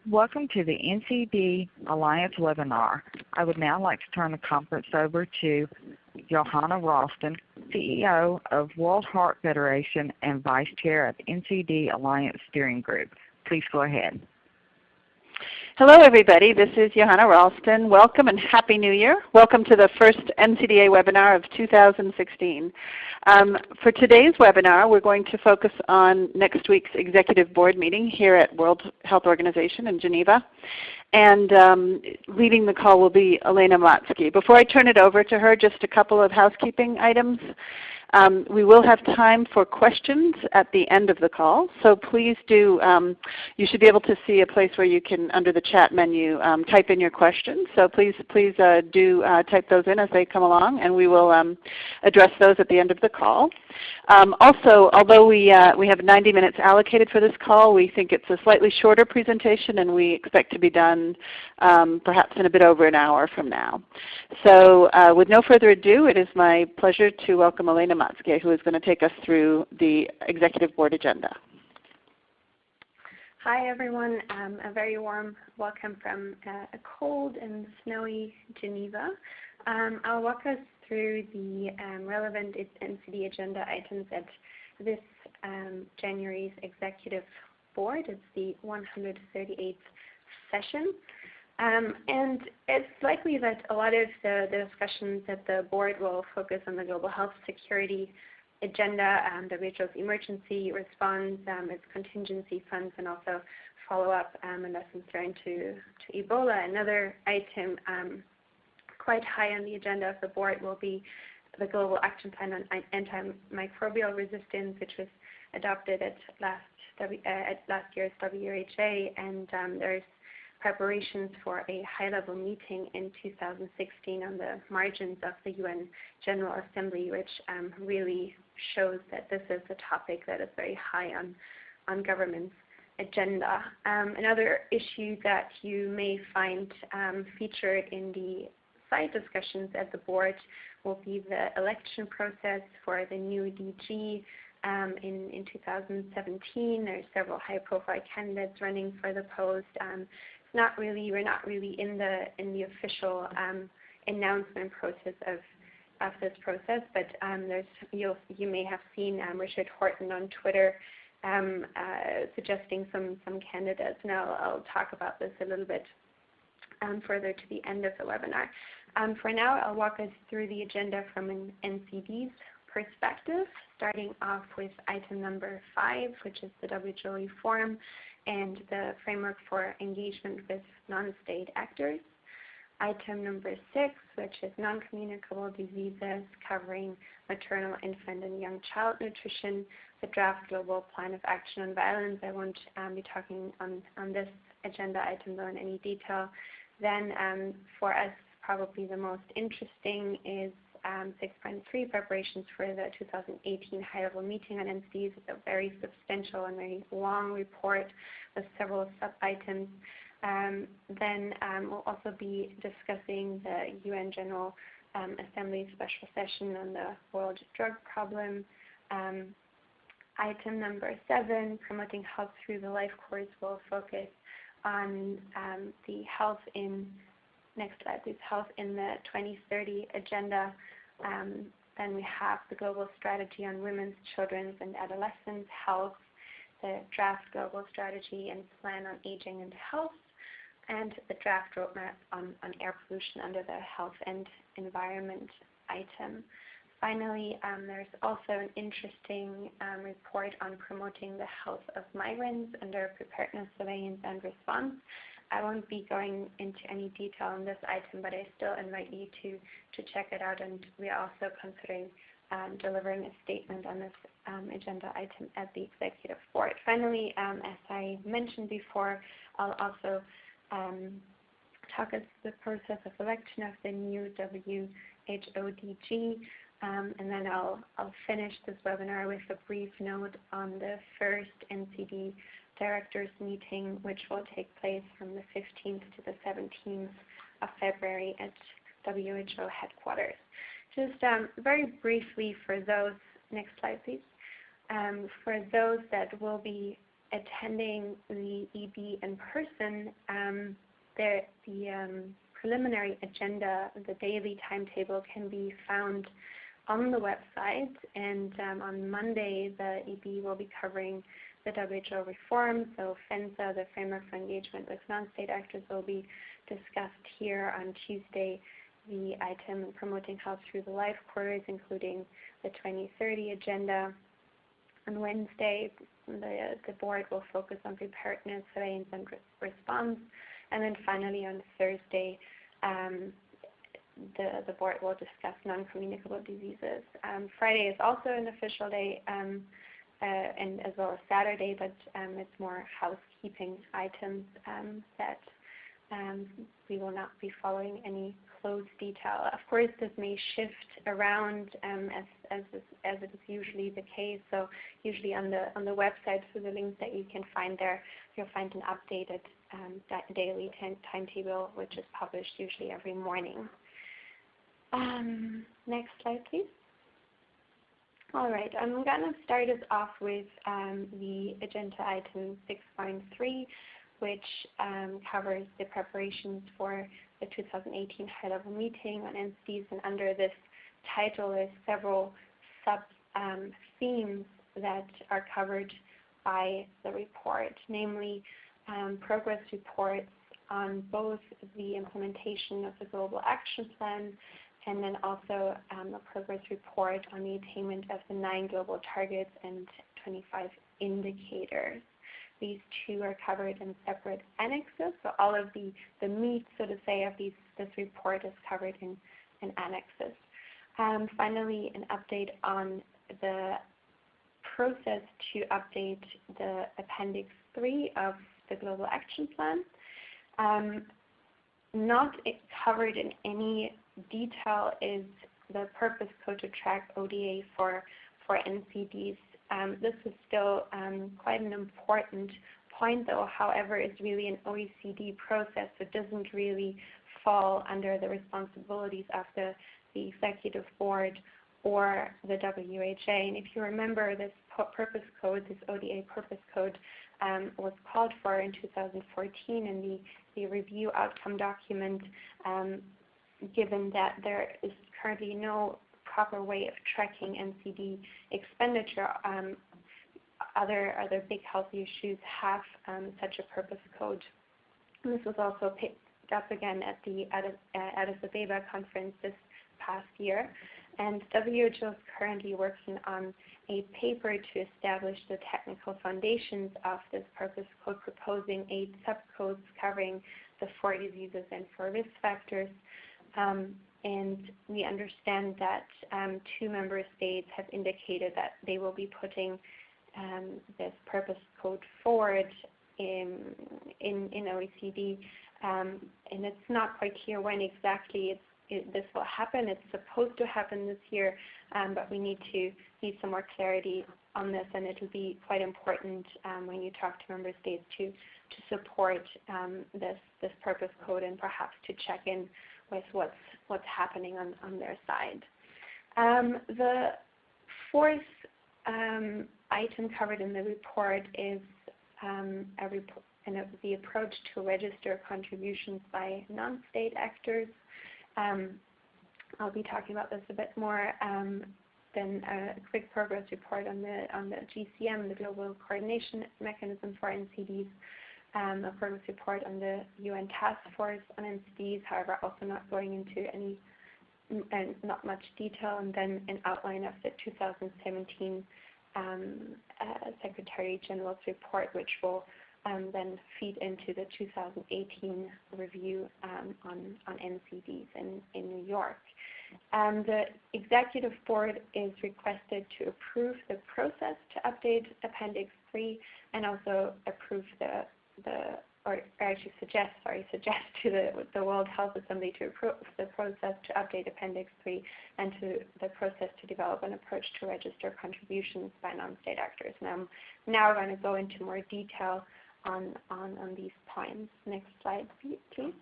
Welcome to the NCD Alliance webinar. I would now like to turn the conference over to Johanna Ralston, CEO of World Heart Federation and Vice Chair of NCD Alliance Steering Group. Please go ahead. Hello everybody, this is Johanna Ralston. Welcome and Happy New Year. Welcome to the first NCDA webinar of 2016. For today's webinar, we're going to focus on next week's Executive Board meeting here at World Health Organization in Geneva. And leading the call will be Alena Matzke. Before I turn it over to her, just a couple of housekeeping items. We will have time for questions at the end of the call, so please do, you should be able to see a place where you can, under the chat menu, type in your questions. So please do type those in as they come along, and we will address those at the end of the call. Also, although we have 90 minutes allocated for this call, we think it's a slightly shorter presentation, and we expect to be done perhaps in a bit over an hour from now. So with no further ado, it is my pleasure to welcome Alena Matzke, who is going to take us through the Executive Board agenda. Hi everyone, a very warm welcome from a cold and snowy Geneva. I'll walk us through the relevant NCD agenda items at this January's Executive Board. It's the 138th session. And it's likely that a lot of the discussions at the board will focus on the global health security agenda, WHO's emergency response, its contingency funds, and also follow-up and lessons learned to Ebola. Another item quite high on the agenda of the board will be the Global Action Plan on Antimicrobial Resistance, which was adopted at last year's WHA, and there's preparations for a high-level meeting in 2016 on the margins of the UN General Assembly, which really shows that this is a topic that is very high on government's agenda. Another issue that you may find featured in the side discussions at the board will be the election process for the new DG. In 2017, there's several high-profile candidates running for the post. We're not really in the official announcement process of this process, but you may have seen Richard Horton on Twitter suggesting some candidates, and I'll talk about this a little bit further to the end of the webinar. For now, I'll walk us through the agenda from an NCD's perspective, starting off with item number 5, which is the WHO reform and the framework for engagement with non-state actors. Item number 6, which is non-communicable diseases, covering maternal, infant, and young child nutrition, the draft global plan of action on violence. I won't be talking on this agenda item though in any detail. Then for us, probably the most interesting is 6.3, preparations for the 2018 high-level meeting on NCDs. It's a very substantial and very long report with several sub-items. Then we'll also be discussing the UN General Assembly special session on the world drug problem. Item number 7, promoting health through the life course, will focus on the health in, next slide please, health in the 2030 agenda. Then we have the global strategy on women's, children's, and adolescents' health, the draft global strategy and plan on aging and health, and the draft roadmap on air pollution under the health and environment item. Finally, there's also an interesting report on promoting the health of migrants under preparedness, surveillance, and response. I won't be going into any detail on this item, but I still invite you to check it out, and we are also considering delivering a statement on this agenda item at the Executive Board. Finally, as I mentioned before, I'll also talk us through the process of election of the new WHO DG, and then I'll finish this webinar with a brief note on the first NCD Directors Meeting, which will take place from the 15th to the 17th of February at WHO headquarters. Just very briefly for those, next slide please, for those that will be attending the EB in person, the preliminary agenda, the daily timetable, can be found on the website. And on Monday, the EB will be covering the WHO reform. So FENSA, the Framework for Engagement with Non-State Actors, will be discussed here. On Tuesday, the item promoting health through the life quarters, including the 2030 agenda. On Wednesday, the board will focus on preparedness, surveillance, and response. And then finally on Thursday, the board will discuss non-communicable diseases. Friday is also an official day, and as well as Saturday, but it's more housekeeping items that we will not be following any close detail. Of course, this may shift around as it is usually the case. So usually on the website, through the links that you can find there, you'll find an updated daily timetable, which is published usually every morning. Next slide, please. All right, I'm going to start us off with the agenda item 6.3, which covers the preparations for the 2018 high-level meeting on NCDs. And under this title, there's several sub-themes that are covered by the report, namely progress reports on both the implementation of the Global Action Plan and then also a progress report on the attainment of the 9 global targets and 25 indicators. These two are covered in separate annexes, so all of the meat, so to say, of this report is covered in annexes. Finally, an update on the process to update the Appendix 3 of the Global Action Plan. Not covered in any detail is the purpose code to track ODA for NCDs. This is still quite an important point, though. However, it's really an OECD process. It doesn't really fall under the responsibilities of the executive board or the WHA. And if you remember, this purpose code, this ODA purpose code, was called for in 2014 in the review outcome document, given that there is currently no proper way of tracking NCD expenditure. Other big health issues have such a purpose code. And this was also picked up again at the Addis Ababa conference this past year. And WHO is currently working on a paper to establish the technical foundations of this purpose code, proposing 8 subcodes covering the 4 diseases and 4 risk factors. And we understand that 2 member states have indicated that they will be putting this purpose code forward in OECD, and it's not quite clear when exactly this will happen. It's supposed to happen this year, but we need some more clarity on this, and it will be quite important when you talk to member states to support this purpose code and perhaps to check in with what's happening on their side. The fourth item covered in the report is the approach to register contributions by non-state actors. I'll be talking about this a bit more than a quick progress report on the GCM, the Global Coordination Mechanism for NCDs, a progress report on the UN Task Force on NCDs, however, also not going into any not much detail, and then an outline of the 2017 Secretary General's report, which will then feed into the 2018 review on NCDs in New York. The Executive Board is requested to approve the process to update Appendix 3 and also approve suggest to the World Health Assembly to approve the process to update Appendix 3 and to the process to develop an approach to register contributions by non-state actors. Now we're going to go into more detail on these points. Next slide, please.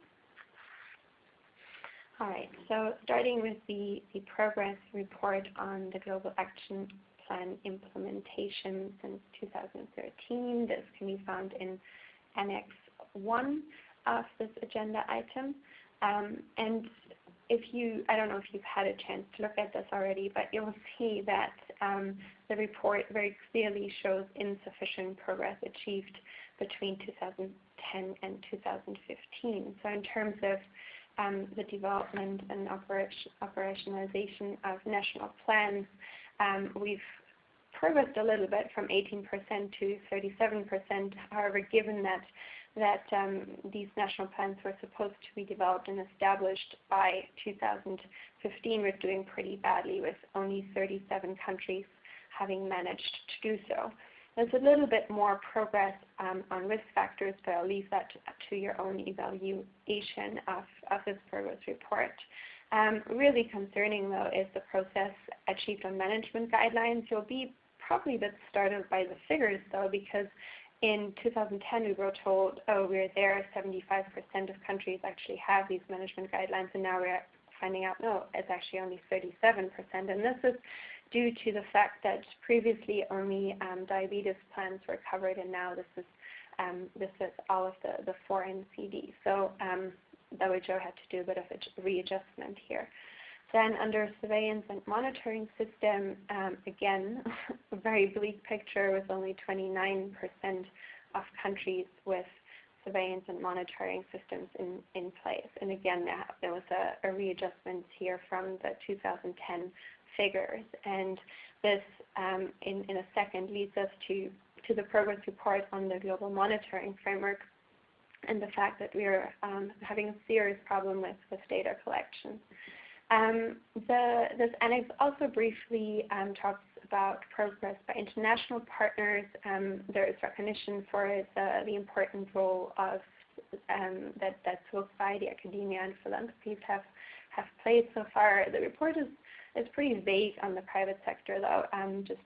All right, so starting with the progress report on the Global Action plan implementation since 2013. This can be found in Annex 1 of this agenda item. And I don't know if you've had a chance to look at this already, but you'll see that the report very clearly shows insufficient progress achieved between 2010 and 2015. So in terms of the development and operationalization of national plans, we've progressed a little bit from 18% to 37%. However, given that these national plans were supposed to be developed and established by 2015, we're doing pretty badly with only 37 countries having managed to do so. There's a little bit more progress on risk factors, but I'll leave that to your own evaluation of this progress report. Really concerning, though, is the process achieved on management guidelines. You'll be probably a bit startled by the figures, though, because in 2010 we were told, oh, we're there, 75% of countries actually have these management guidelines, and now we're finding out, no, it's actually only 37%. And this is due to the fact that previously only diabetes plans were covered, and now this is all of the 4 NCDs. So WHO had to do a bit of a readjustment here. Then under surveillance and monitoring system, again, a very bleak picture with only 29% of countries with surveillance and monitoring systems in place. And again, there was a readjustment here from the 2010 figures. And this, in a second, leads us to the progress report on the global monitoring framework and the fact that we are having a serious problem with data collection. This annex also briefly talks about progress by international partners. There is recognition for the important role of that civil society, academia, and philanthropies have played so far. The report is pretty vague on the private sector, though, just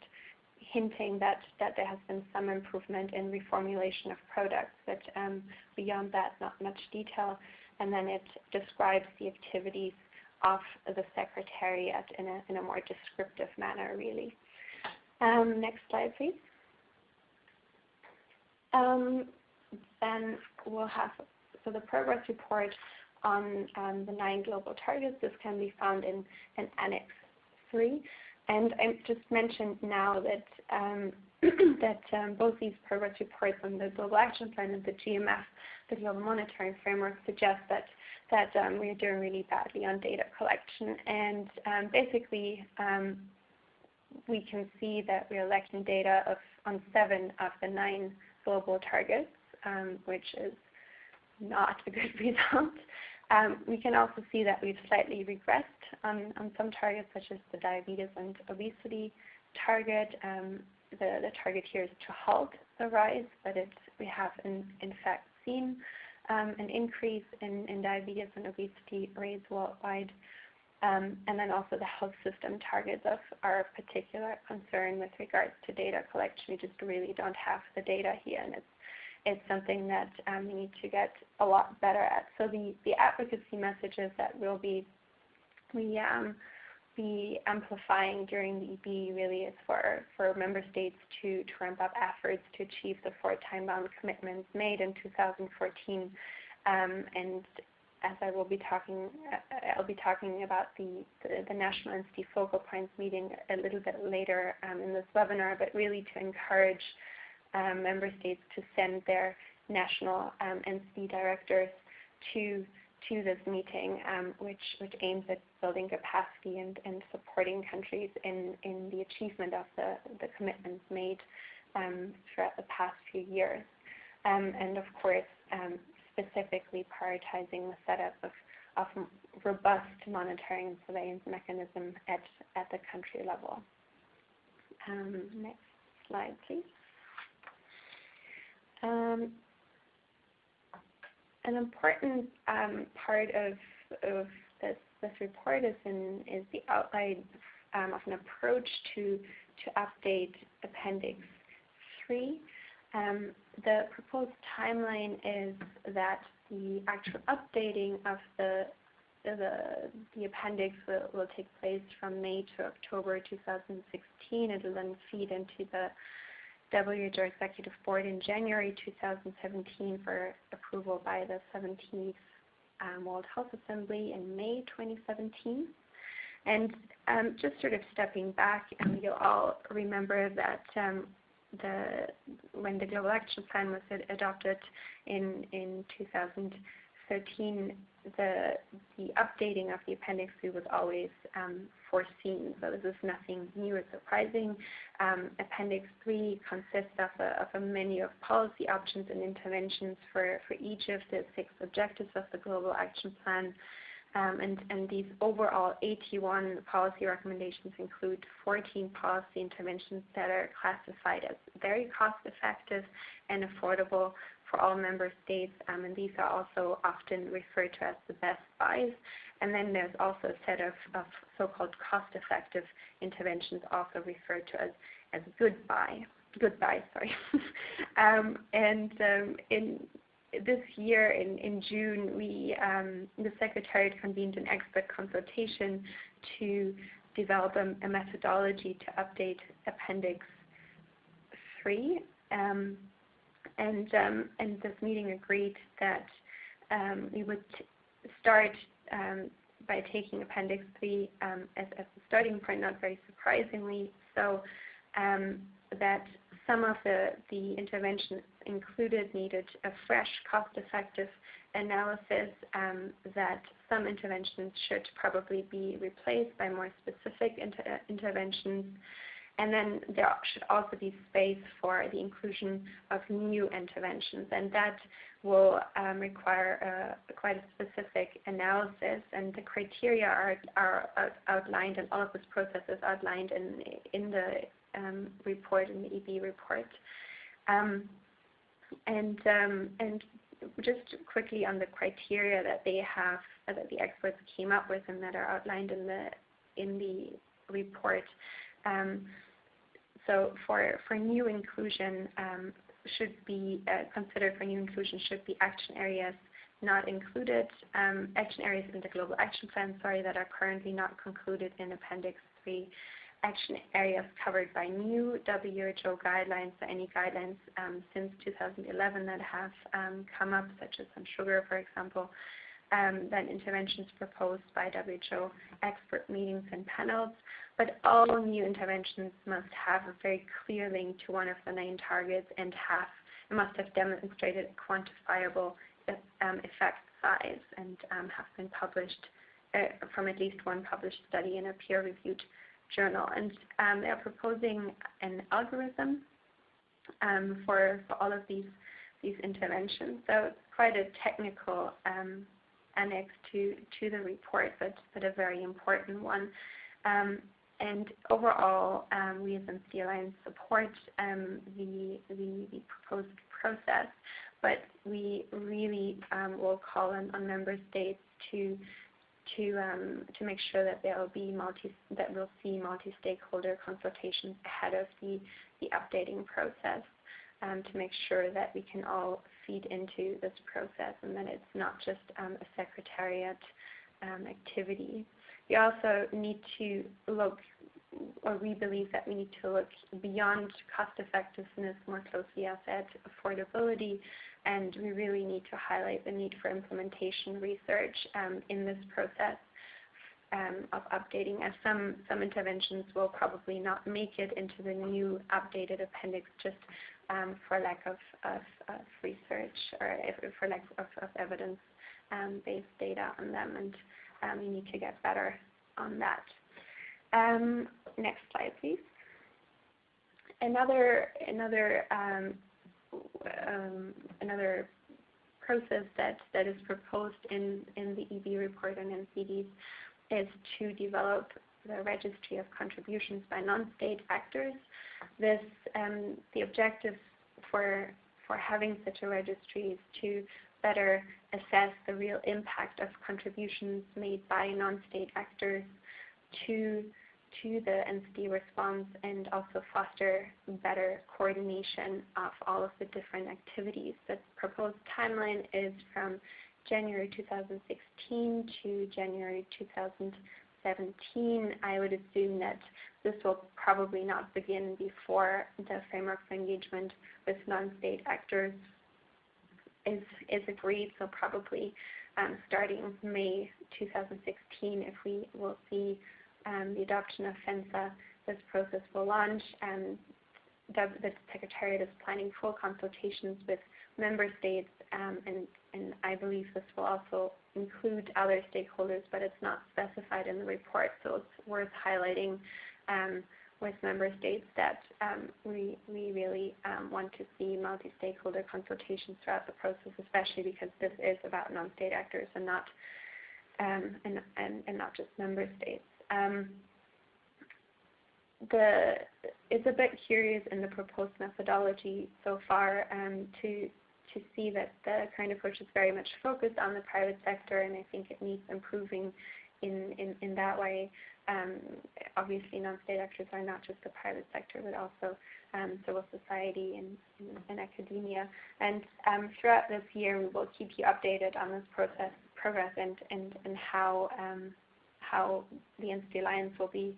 hinting that there has been some improvement in reformulation of products, but beyond that, not much detail. And then it describes the activities of the Secretariat in a more descriptive manner, really. Next slide, please. Then we'll have the progress report on the 9 global targets. This can be found in Annex 3. And I just mentioned now that that both these progress reports on the Global Action Plan and the GMF, the Global Monitoring Framework, suggest that we are doing really badly on data collection. And basically, we can see that we are lacking data on 7 of the 9 global targets, which is not a good result. We can also see that we've slightly regressed on some targets, such as the diabetes and obesity target. The target here is to halt the rise, but we have in fact seen an increase in diabetes and obesity rates worldwide. And then also the health system targets are of particular concern with regards to data collection. We just really don't have the data here, and it's something that we need to get a lot better at. So the advocacy messages that we'll be amplifying during the EB really is for member states to ramp up efforts to achieve the 4 time-bound commitments made in 2014. And as I'll be talking about the National NCD Focal Points meeting a little bit later in this webinar, but really to encourage member states to send their national NCD directors to this meeting, which aims at building capacity and supporting countries in the achievement of the commitments made throughout the past few years. And of course, specifically prioritizing the setup of robust monitoring and surveillance mechanism at the country level. Next slide, please. An important part of this report is the outline of an approach to update Appendix 3. The proposed timeline is that the actual updating of the the appendix will take place from May to October 2016. It will then feed into the WHO Executive Board in January 2017 for approval by the 17th World Health Assembly in May 2017. And just sort of stepping back, you'll all remember that when the Global Action Plan was adopted in 2013, the updating of the Appendix 3 was always foreseen. So this is nothing new or surprising. Appendix 3 consists of a menu of policy options and interventions for each of the 6 objectives of the Global Action Plan. And these overall 81 policy recommendations include 14 policy interventions that are classified as very cost-effective and affordable for all member states, and these are also often referred to as the best buys. And then there's also a set of so-called cost-effective interventions, also referred to as good buys. In this year, in June, the Secretariat convened an expert consultation to develop a methodology to update Appendix 3. And this meeting agreed that we would start by taking Appendix 3 as a starting point, not very surprisingly, so that some of the interventions included needed a fresh, cost-effective analysis, that some interventions should probably be replaced by more specific interventions. And then there should also be space for the inclusion of new interventions, and that will require quite a specific analysis. And the criteria are outlined, and all of this process is outlined in the report, in the EB report. And just quickly on the criteria that they have, that the experts came up with, and that are outlined in the report. So for new inclusion, should be considered for new inclusion should be action areas not included, action areas in the Global Action Plan, that are currently not concluded in Appendix 3, action areas covered by new WHO guidelines, so any guidelines since 2011 that have come up, such as on sugar, for example, then interventions proposed by WHO expert meetings and panels. But all new interventions must have a very clear link to one of the 9 targets and must have demonstrated a quantifiable effect size and have been published from at least one published study in a peer-reviewed journal. And they are proposing an algorithm for all of these interventions. So it's quite a technical annex to the report, but a very important one. And overall, we as NCD Alliance support the proposed process, but we really will call on member states to make sure that we'll see multi-stakeholder consultations ahead of the updating process, to make sure that we can all feed into this process and that it's not just a secretariat activity. We also need to look, or we believe that we need to look beyond cost effectiveness more closely at affordability, and we really need to highlight the need for implementation research in this process of updating, as some interventions will probably not make it into the new updated appendix just for lack of research, or for lack of evidence-based data on them, and we need to get better on that. Next slide, please. Another process that is proposed in the EB report on NCDs is to develop the registry of contributions by non-state actors. The objective for having such a registry is to better assess the real impact of contributions made by non-state actors to the NCD response, and also foster better coordination of all of the different activities. The proposed timeline is from January 2016 to January 2017. I would assume that this will probably not begin before the framework for engagement with non-state actors is agreed, so probably starting May 2016, if we will see the adoption of FENSA, this process will launch. The Secretariat is planning full consultations with member states, and I believe this will also include other stakeholders, but it's not specified in the report, so it's worth highlighting with member states that we really want to see multi-stakeholder consultations throughout the process, especially because this is about non-state actors and not just member states. It's a bit curious in the proposed methodology so far to see that the current approach is very much focused on the private sector, and I think it needs improving in that way. Obviously, non-state actors are not just the private sector, but also civil society and academia. And throughout this year, we will keep you updated on this progress and how the NCD Alliance will be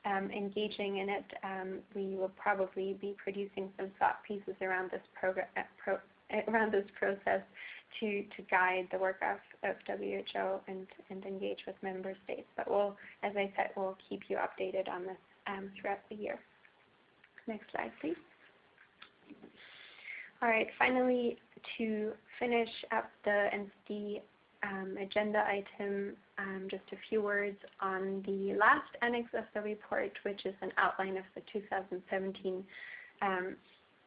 engaging in it. We will probably be producing some thought pieces around this process to guide the work of WHO and engage with member states. But as I said, we'll keep you updated on this throughout the year. Next slide, please. All right, finally, to finish up the NCD agenda item, just a few words on the last annex of the report, which is an outline of the 2017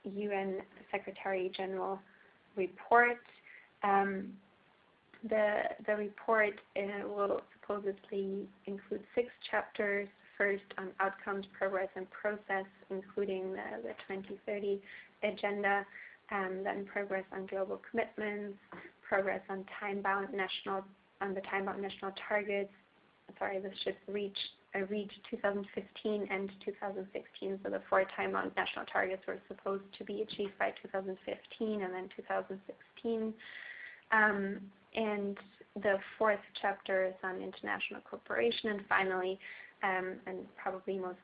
UN Secretary General report. The report will supposedly include 6 chapters, first on outcomes, progress, and process, including the 2030 agenda, then progress on global commitments, progress on time-bound national targets. Sorry, this should reach 2015 and 2016. So the 4 time-bound national targets were supposed to be achieved by 2015 and then 2016. And the 4th chapter is on international cooperation. And finally, and probably most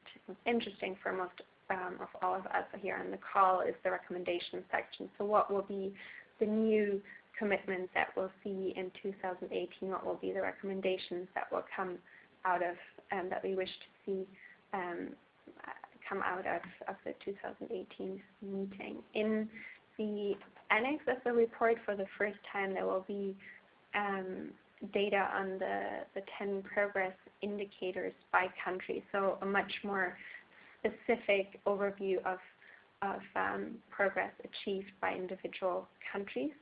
interesting for most of all of us here on the call, is the recommendation section. So what will be the new commitments that we'll see in 2018? What will be the recommendations that will come out of, that we wish to see come out of the 2018 meeting? In the annex of the report, for the first time, there will be data on the 10 progress indicators by country, so a much more specific overview of progress achieved by individual countries.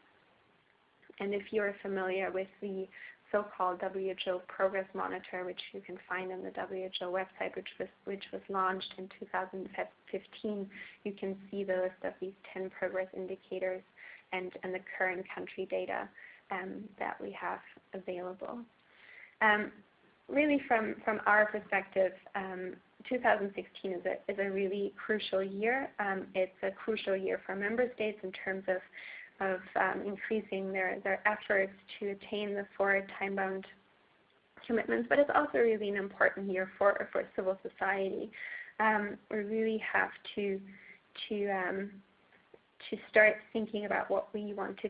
And if you're familiar with the so-called WHO Progress Monitor, which you can find on the WHO website, which was launched in 2015, you can see the list of these 10 progress indicators and the current country data that we have available. Really, from our perspective, 2016 is a really crucial year. It's a crucial year for member states in terms of increasing their efforts to attain the 4 time-bound commitments, but it's also really an important year for civil society. We really have to start thinking about what we want to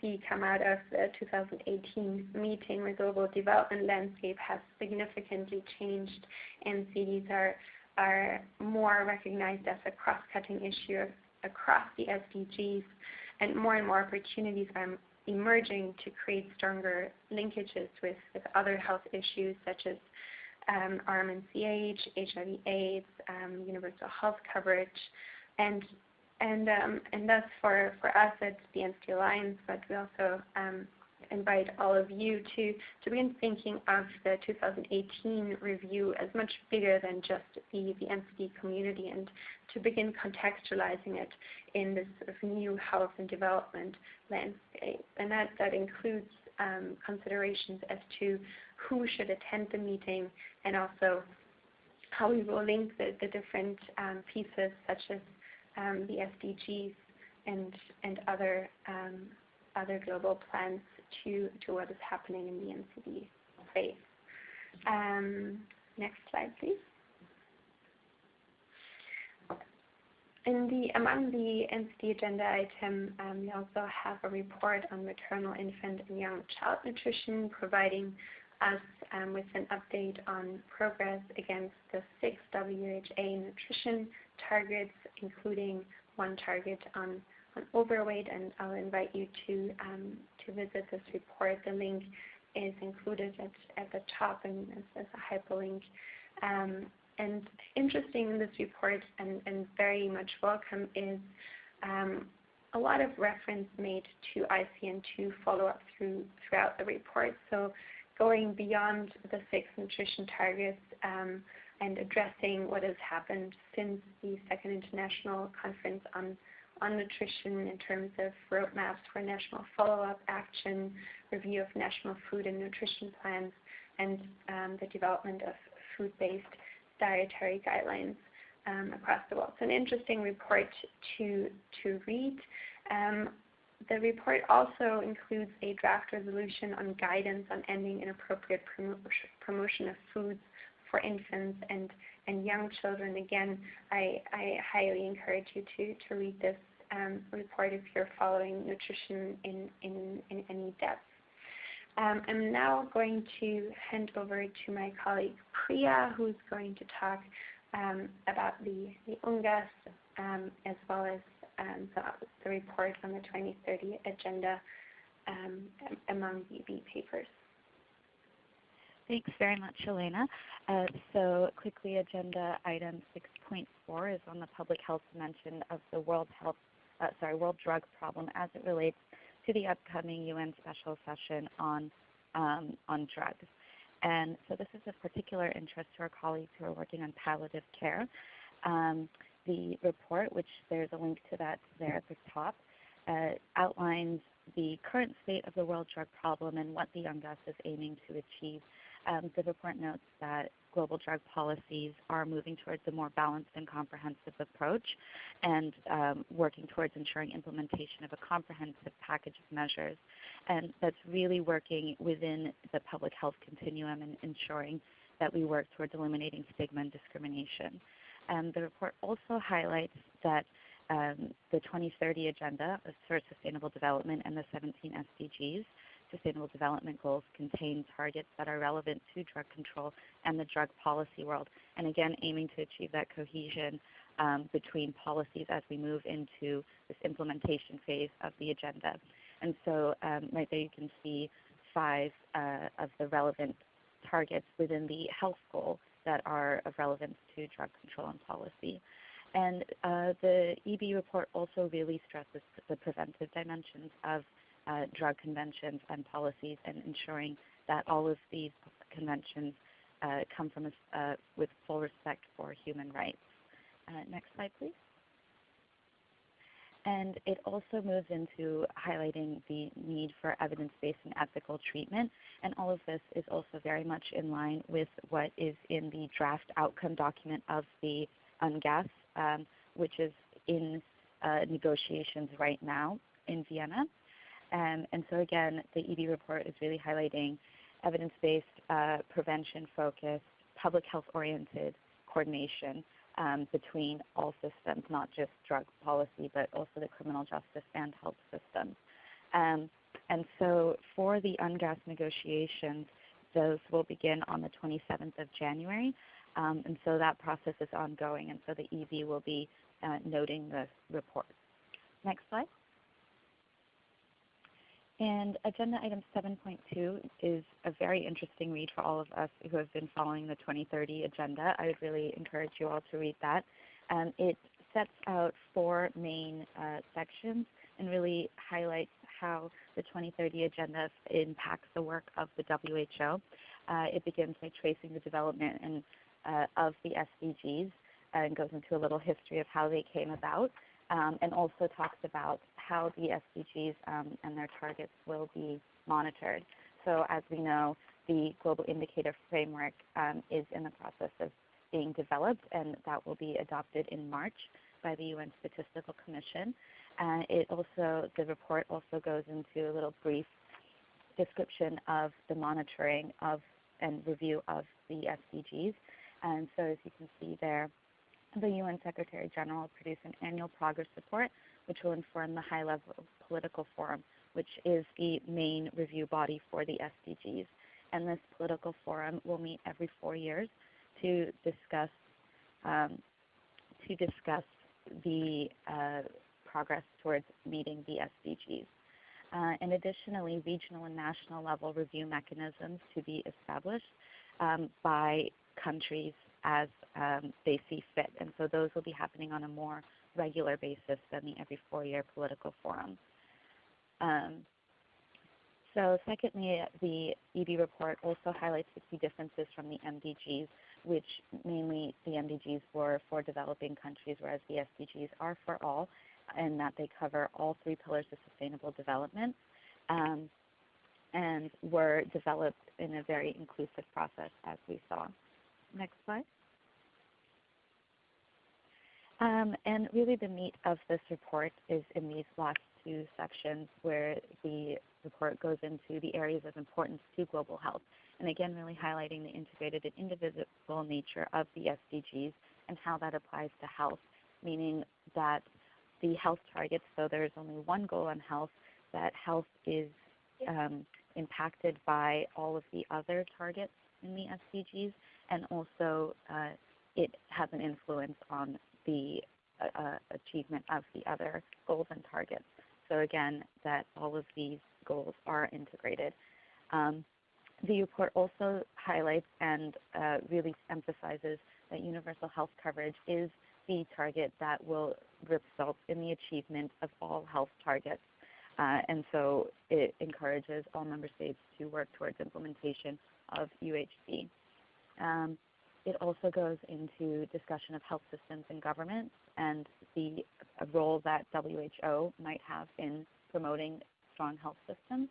see come out of the 2018 meeting. The global development landscape has significantly changed. NCDs are more recognized as a cross-cutting issue across the SDGs, and more opportunities are emerging to create stronger linkages with other health issues such as RMNCH, HIV/AIDS, universal health coverage, and thus for us at the NCD Alliance, but we also invite all of you to begin thinking of the 2018 review as much bigger than just the NCD community, and to begin contextualizing it in this sort of new health and development landscape. And that includes considerations as to who should attend the meeting, and also how we will link the different pieces such as the SDGs and other other global plans to what is happening in the NCD space. Next slide, please. Among the NCD agenda item, we also have a report on maternal, infant, and young child nutrition, providing us with an update on progress against the 6 WHA nutrition targets, including one target on overweight. And I'll invite you to visit this report. The link is included at the top and as a hyperlink. And interesting in this report and very much welcome is a lot of reference made to ICN2 follow-up throughout the report. So going beyond the 6 nutrition targets and addressing what has happened since the second international conference on nutrition in terms of roadmaps for national follow-up action, review of national food and nutrition plans, and the development of food-based dietary guidelines across the world. So an interesting report to read. The report also includes a draft resolution on guidance on ending inappropriate promotion of foods for infants and young children. Again, I highly encourage you to read this report if you're following nutrition in any depth. I'm now going to hand over to my colleague Priya, who's going to talk about the UNGAS as well as the report on the 2030 agenda among the papers. Thanks very much, Alena. So quickly, agenda item 6.4 is on the public health dimension of the world drug problem as it relates to the upcoming UN special session on drugs. And so this is of particular interest to our colleagues who are working on palliative care. The report, which there's a link to that there at the top, outlines the current state of the world drug problem and what the UNGAS is aiming to achieve. The report notes that global drug policies are moving towards a more balanced and comprehensive approach and working towards ensuring implementation of a comprehensive package of measures. And that's really working within the public health continuum and ensuring that we work towards eliminating stigma and discrimination. The report also highlights that the 2030 Agenda for Sustainable Development and the 17 SDGs, Sustainable Development Goals, contain targets that are relevant to drug control and the drug policy world, and again aiming to achieve that cohesion between policies as we move into this implementation phase of the agenda. And so right there you can see 5 of the relevant targets within the health goal that are of relevance to drug control and policy. And the EB report also really stresses the preventive dimensions of drug conventions and policies and ensuring that all of these conventions come from with full respect for human rights. Next slide, please. And it also moves into highlighting the need for evidence-based and ethical treatment. And all of this is also very much in line with what is in the draft outcome document of the UNGAS, which is in negotiations right now in Vienna. And so again, the EB report is really highlighting evidence-based, prevention-focused, public health-oriented coordination between all systems, not just drug policy, but also the criminal justice and health systems. And so for the UNGAS negotiations, those will begin on the 27th of January. And so that process is ongoing, and so the EB will be noting the report. Next slide. And agenda item 7.2 is a very interesting read for all of us who have been following the 2030 agenda. I would really encourage you all to read that. It sets out 4 main sections and really highlights how the 2030 agenda impacts the work of the WHO. It begins by tracing the development of the SDGs and goes into a little history of how they came about. And also talks about how the SDGs and their targets will be monitored. So as we know, the Global Indicator Framework is in the process of being developed, and that will be adopted in March by the UN Statistical Commission. The report also goes into a little brief description of the monitoring of and review of the SDGs. And so as you can see there, the UN Secretary General produced an annual progress report which will inform the high-level political forum, which is the main review body for the SDGs. And this political forum will meet every 4 years to discuss the progress towards meeting the SDGs. And additionally, regional and national level review mechanisms to be established by countries as they see fit. And so those will be happening on a more regular basis than the every 4-year political forum. So secondly, the EB report also highlights the key differences from the MDGs, which mainly the MDGs were for developing countries, whereas the SDGs are for all, and that they cover all 3 pillars of sustainable development and were developed in a very inclusive process, as we saw. Next slide. And really the meat of this report is in these last 2 sections where the report goes into the areas of importance to global health. And again, really highlighting the integrated and indivisible nature of the SDGs and how that applies to health, meaning that the health targets, so there's only one goal on health, that health is impacted by all of the other targets in the SDGs, and also it has an influence on the achievement of the other goals and targets. So again, that all of these goals are integrated. The report also highlights and really emphasizes that universal health coverage is the target that will result in the achievement of all health targets. And so it encourages all member states to work towards implementation of UHC. It also goes into discussion of health systems and governments and the role that WHO might have in promoting strong health systems,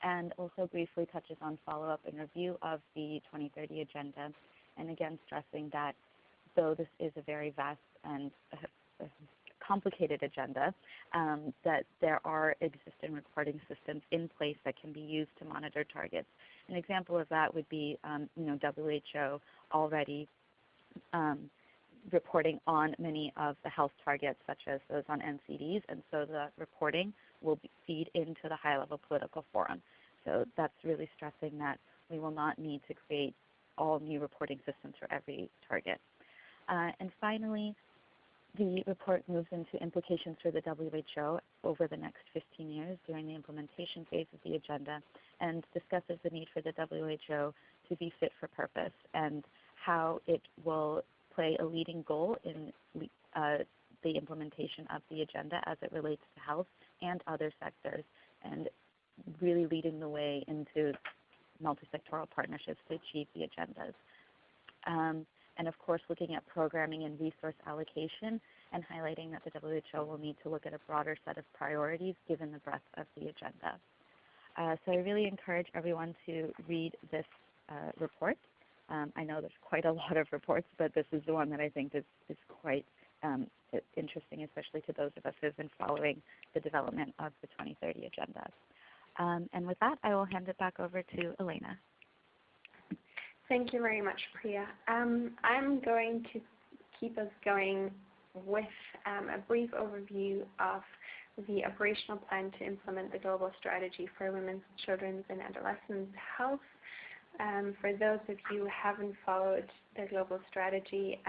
and also briefly touches on follow-up and review of the 2030 Agenda, and again stressing that though this is a very vast and complicated agenda, that there are existing reporting systems in place that can be used to monitor targets. An example of that would be WHO already reporting on many of the health targets, such as those on NCDs, and so the reporting will feed into the high-level political forum. So that's really stressing that we will not need to create all new reporting systems for every target. And finally, the report moves into implications for the WHO over the next 15 years during the implementation phase of the agenda, and discusses the need for the WHO to be fit for purpose and how it will play a leading role in the implementation of the agenda as it relates to health and other sectors, and really leading the way into multi-sectoral partnerships to achieve the agendas. And of course, looking at programming and resource allocation and highlighting that the WHO will need to look at a broader set of priorities given the breadth of the agenda. So I really encourage everyone to read this report. I know there's quite a lot of reports, but this is the one that I think is quite interesting, especially to those of us who have been following the development of the 2030 Agenda. And with that, I will hand it back over to Alena. Thank you very much, Priya. I'm going to keep us going with a brief overview of the operational plan to implement the global strategy for women's, children's, and adolescents' health. For those of you who haven't followed the global strategy,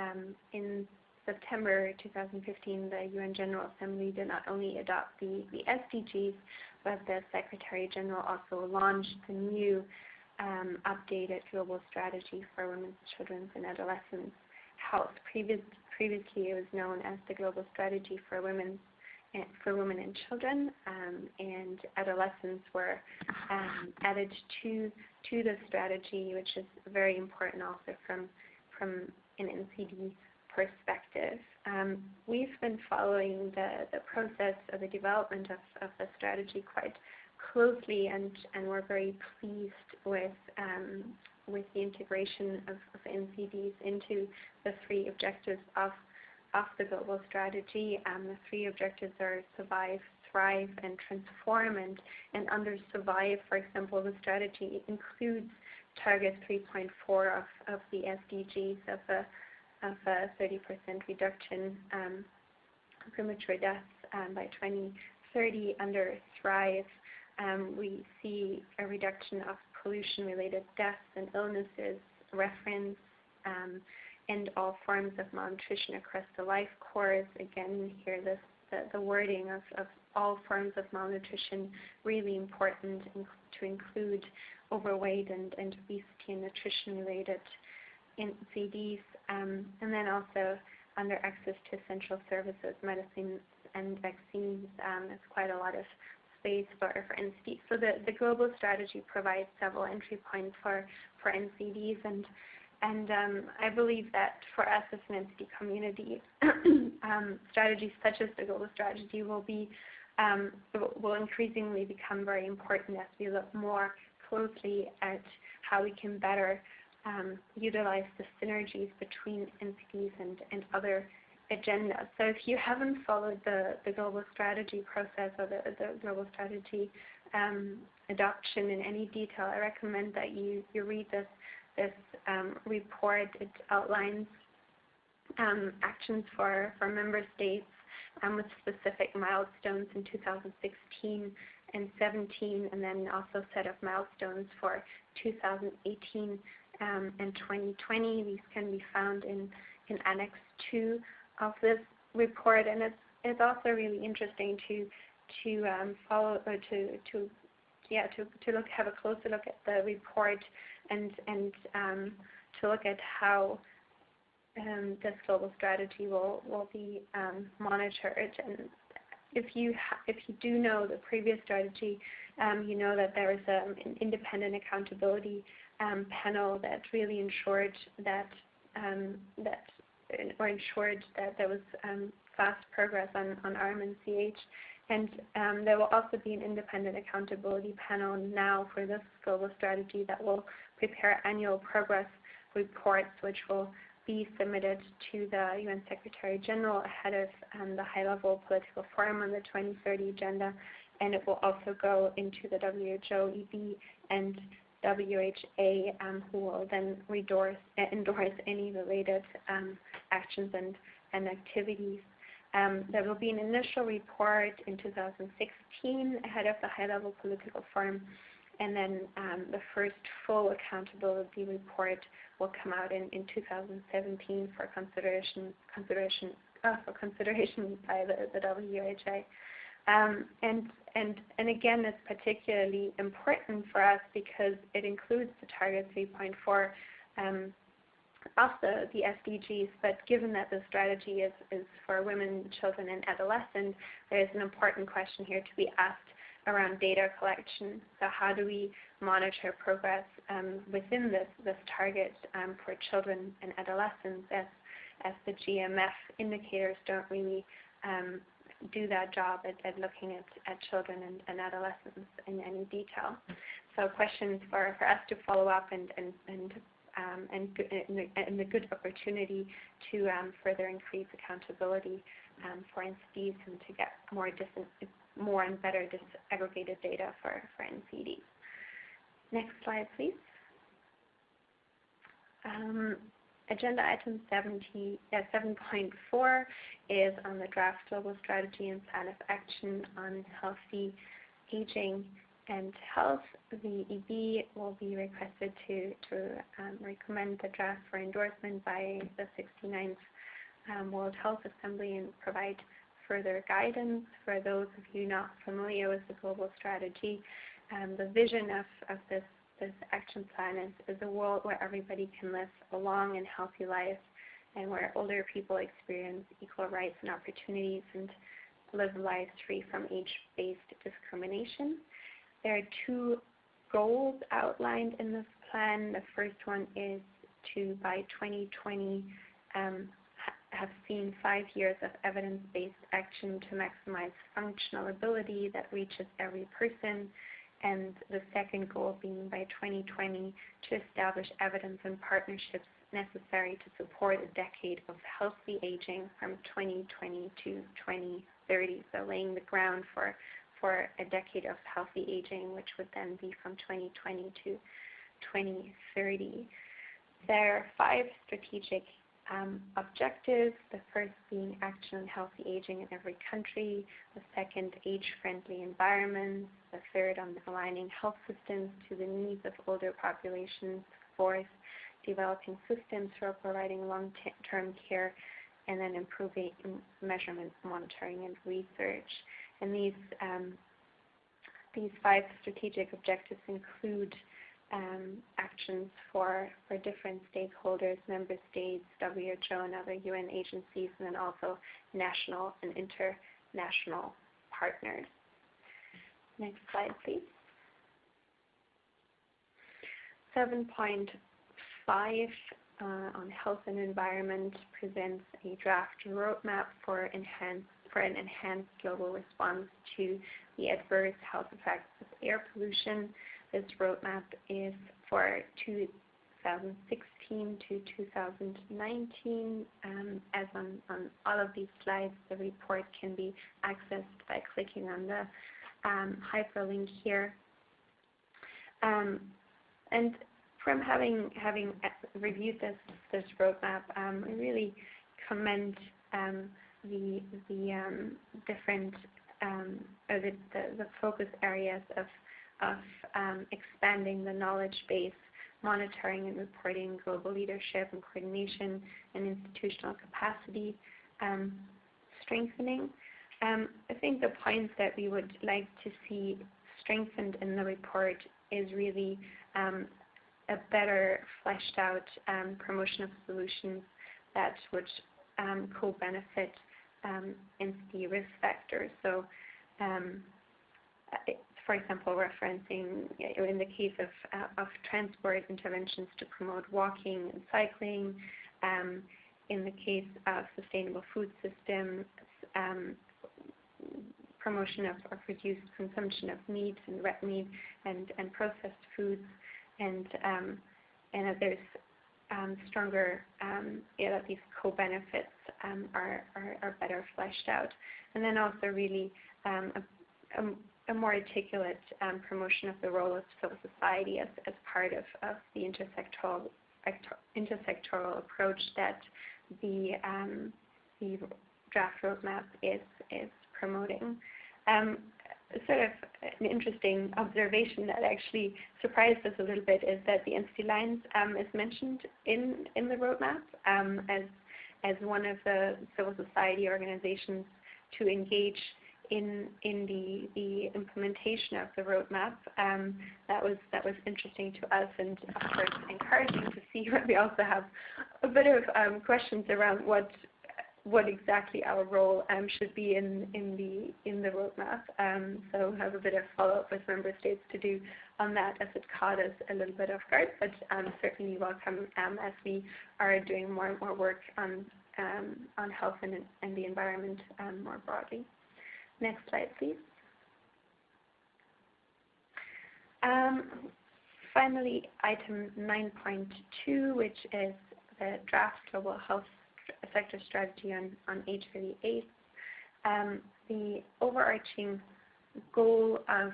in September 2015, the UN General Assembly did not only adopt the SDGs, but the Secretary General also launched the new updated global strategy for women's, children's, and adolescents' health. Previously, it was known as the Global Strategy for Women and Children, and adolescents were added to the strategy, which is very important also from an NCD perspective. We've been following the process of the development of the strategy quite closely, and we're very pleased with the integration of NCDs into the 3 objectives of of the global strategy. The 3 objectives are survive, thrive, and transform. And under survive, for example, the strategy includes target 3.4 of the SDGs of a 30% reduction of premature deaths by 2030. Under thrive, we see a reduction of pollution-related deaths and illnesses, reference, and all forms of malnutrition across the life course. Again, here the wording of all forms of malnutrition, really important to include overweight and obesity and nutrition-related NCDs. And then also under access to essential services, medicines, and vaccines, there's quite a lot of space for NCDs. So the global strategy provides several entry points for NCDs, and I believe that for us as an NCD community, strategies such as the global strategy will increasingly become very important as we look more closely at how we can better utilize the synergies between NCDs and other agendas. So if you haven't followed the global strategy process or the global strategy adoption in any detail, I recommend that you read this report. It outlines actions for member states with specific milestones in 2016 and 17, and then also a set of milestones for 2018 and 2020. These can be found in Annex 2 of this report, and it's also really interesting to follow or to have a closer look at the report and to look at how this global strategy will be monitored. And if you do know the previous strategy, you know that there is an independent accountability panel that really ensured that there was fast progress on RMNCH. And there will also be an independent accountability panel now for this global strategy that will prepare annual progress reports, which will be submitted to the UN Secretary General ahead of the high-level political forum on the 2030 agenda, and it will also go into the WHO, EB, and WHA, who will then endorse any related actions and activities. There will be an initial report in 2016 ahead of the high-level political forum, and then the first full accountability report will come out in 2017 for consideration by the WHA. And again, it's particularly important for us because it includes the target 3.4 of the SDGs, but given that the strategy is for women, children, and adolescents, there is an important question here to be asked around data collection. So how do we monitor progress within this target for children and adolescents, as the GMF indicators don't really do that job at looking at children and adolescents in any detail. So questions for us to follow up and a good opportunity to further increase accountability for NCDs and to get more and better disaggregated data for NCDs. Next slide, please. Agenda item 7.4 is on the draft global strategy and plan of action on healthy aging and health. The EB will be requested to recommend the draft for endorsement by the 69th World Health Assembly and provide further guidance. For those of you not familiar with the global strategy, the vision of this action plan is a world where everybody can live a long and healthy life, and where older people experience equal rights and opportunities and live lives free from age-based discrimination. There are 2 goals outlined in this plan. The first one is to, by 2020, have seen 5 years of evidence-based action to maximize functional ability that reaches every person, and the second goal being by 2020 to establish evidence and partnerships necessary to support a decade of healthy aging from 2020 to 2030. So laying the ground for a decade of healthy aging, which would then be from 2020 to 2030. There are 5 strategic objectives, the first being action on healthy aging in every country, the second, age-friendly environments, the third, on aligning health systems to the needs of older populations, fourth, developing systems for providing long-term care, and then improving measurement, monitoring, and research. And these 5 strategic objectives include actions for different stakeholders, member states, WHO and other UN agencies, and then also national and international partners. Next slide, please. 7.5 on health and environment presents a draft roadmap for an enhanced global response to the adverse health effects of air pollution. This roadmap is for 2016 to 2019. As on all of these slides, the report can be accessed by clicking on the hyperlink here. And from having reviewed this roadmap, I really commend the different or the focus areas of expanding the knowledge base, monitoring and reporting, global leadership and coordination, and institutional capacity strengthening. I think the points that we would like to see strengthened in the report is really a better fleshed out promotion of solutions that would co-benefit NCD risk factors. So for example, referencing in the case of transport interventions to promote walking and cycling, in the case of sustainable food systems, promotion of reduced consumption of meat and red meat and processed foods, and that there's stronger, that these co-benefits are better fleshed out, and then also really a more articulate promotion of the role of civil society as part of the intersectoral approach that the draft roadmap is promoting. Sort of an interesting observation that actually surprised us a little bit is that the NCD Lines is mentioned in the roadmap as one of the civil society organizations to engage in the implementation of the roadmap. That was interesting to us, and of course encouraging to see. But we also have a bit of questions around what exactly our role should be in the roadmap. So have a bit of follow-up with member states to do on that, as it caught us a little bit off guard, but certainly welcome as we are doing more and more work on health and the environment more broadly. Next slide, please. Finally, item 9.2, which is the draft global health sector strategy on HIV/AIDS. The overarching goal of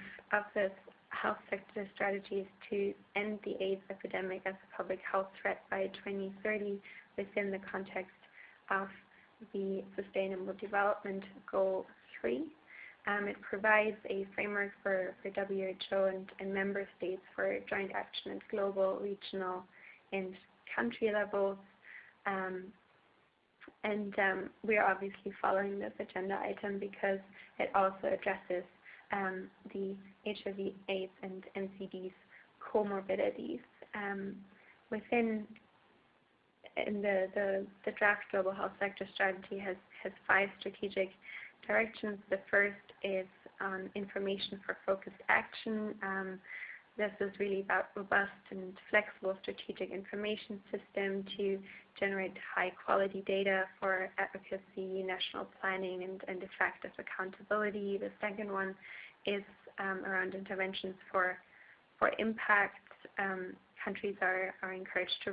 this health sector strategy is to end the AIDS epidemic as a public health threat by 2030 within the context of the Sustainable Development Goal 3. It provides a framework for WHO and member states for joint action at global, regional, and country levels. And we are obviously following this agenda item because it also addresses the HIV/AIDS and NCD's comorbidities. Within the draft global health sector strategy has 5 strategic directions. The first is on information for focused action. This is really about robust and flexible strategic information system to generate high quality data for advocacy, national planning, and effective accountability. The second one is around interventions for impact, countries are encouraged to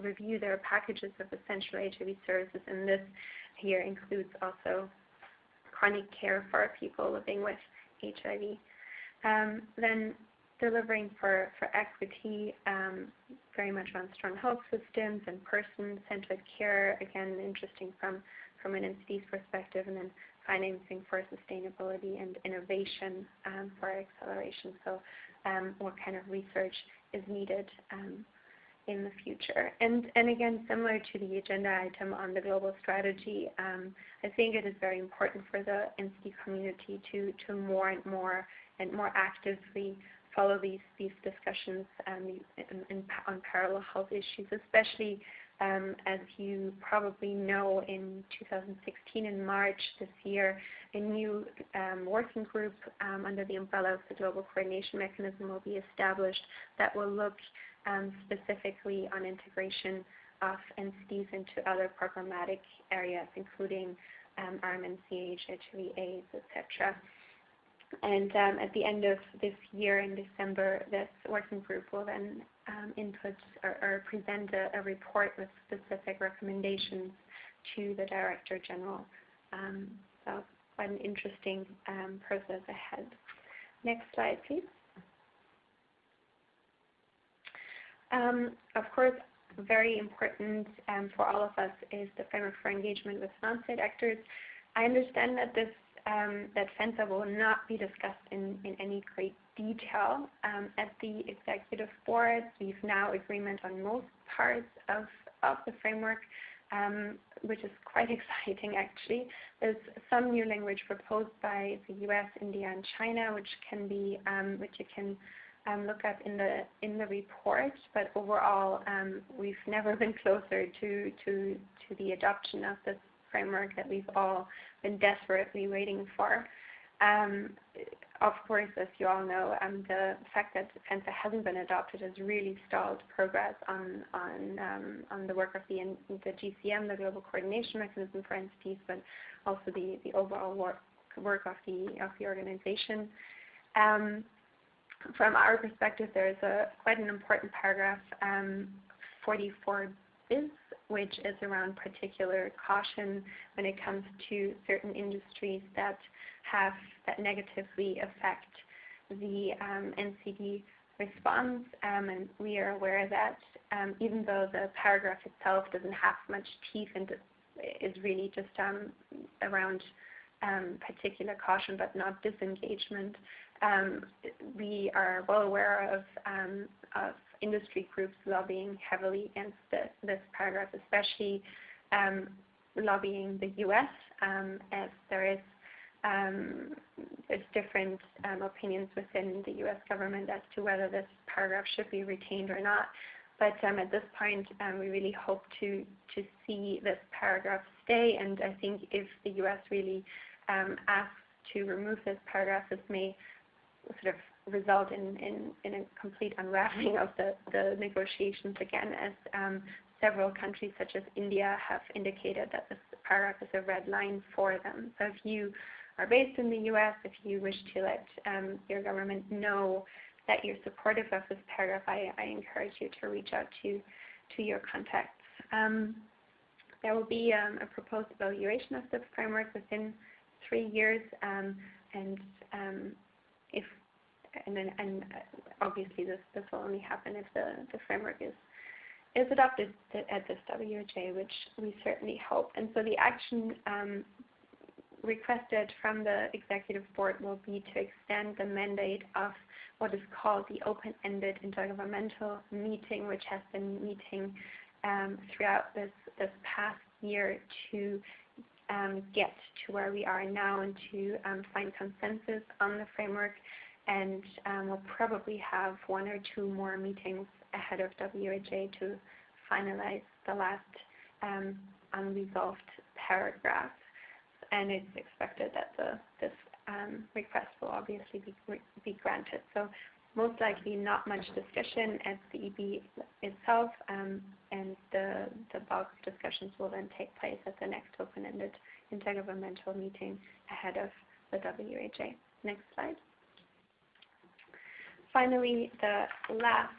review their packages of essential HIV services, and this here includes also chronic care for people living with HIV. Then delivering for equity, very much on strong health systems and person-centered care, again interesting from an NCD's perspective, and then financing for sustainability and innovation for acceleration. So what kind of research is needed in the future. And again, similar to the agenda item on the global strategy, I think it is very important for the NCD community to more and more actively follow these discussions on parallel health issues, especially as you probably know, in 2016, in March this year, a new working group under the umbrella of the Global Coordination Mechanism will be established that will look specifically on integration of NCDs into other programmatic areas, including RMNCH, HIV/AIDS, etc. And at the end of this year, in December, this working group will then input or present a report with specific recommendations to the Director General. So quite an interesting process ahead. Next slide, please. Of course, very important for all of us is the framework for engagement with non-state actors. I understand that this that FENSA will not be discussed in any great detail at the Executive Board. We've now agreement on most parts of the framework, which is quite exciting actually. There's some new language proposed by the US, India, and China, which you can look up in the report. But overall, we've never been closer to the adoption of this framework that we've all been desperately waiting for. Of course, as you all know, the fact that FENSA hasn't been adopted has really stalled progress on the work of the GCM, the Global Coordination Mechanism for NCDs, but also the overall work of the organization. From our perspective, there is quite an important paragraph, 44 bis, which is around particular caution when it comes to certain industries that negatively affect the NCD response. And we are aware that even though the paragraph itself doesn't have much teeth and is really just around particular caution but not disengagement, we are well aware of industry groups lobbying heavily against this paragraph, especially lobbying the US, as there's different opinions within the US government as to whether this paragraph should be retained or not. But at this point, we really hope to see this paragraph stay, and I think if the US really asks to remove this paragraph, this may sort of result in a complete unraveling of the negotiations again, as several countries such as India have indicated that this paragraph is a red line for them. So if you are based in the US, if you wish to let your government know that you're supportive of this paragraph, I encourage you to reach out to your contacts. There will be a proposed evaluation of the framework within 3 years, and obviously this will only happen if the framework is adopted at this WHA, which we certainly hope. And so the action requested from the Executive Board will be to extend the mandate of what is called the open-ended intergovernmental meeting, which has been meeting throughout this past year to get to where we are now and to find consensus on the framework. And we'll probably have 1 or 2 more meetings ahead of WHA to finalize the last unresolved paragraph. And it's expected that this request will obviously be granted. So most likely not much discussion at the EB itself, and the bulk discussions will then take place at the next open-ended intergovernmental meeting ahead of the WHA. Next slide. Finally, the last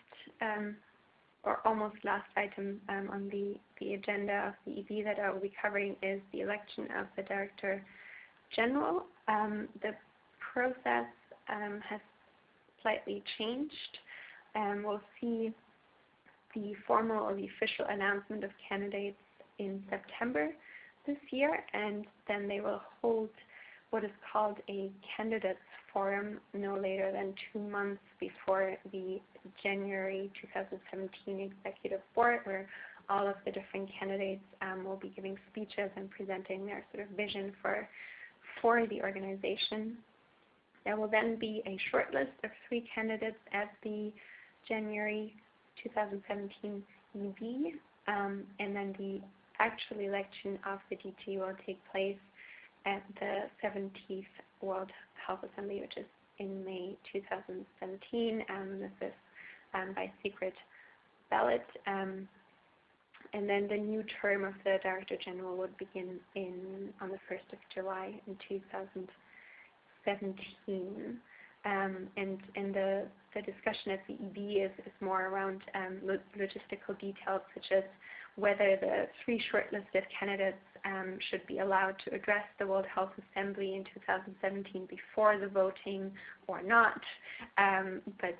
or almost last item on the agenda of the EB that I will be covering is the election of the Director General. The process has slightly changed. We'll see the formal or the official announcement of candidates in September this year, and then they will hold what is called a candidates forum no later than 2 months before the January 2017 Executive Board, where all of the different candidates will be giving speeches and presenting their sort of vision for the organization. There will then be a short list of 3 candidates at the January 2017 EB, and then the actual election of the DG will take place at the 70th World Health Assembly, which is in May 2017. This is by secret ballot. And then the new term of the Director General would begin on the 1st of July in 2017. And the discussion at the EB is more around logistical details, such as whether the 3 shortlisted candidates should be allowed to address the World Health Assembly in 2017 before the voting or not. But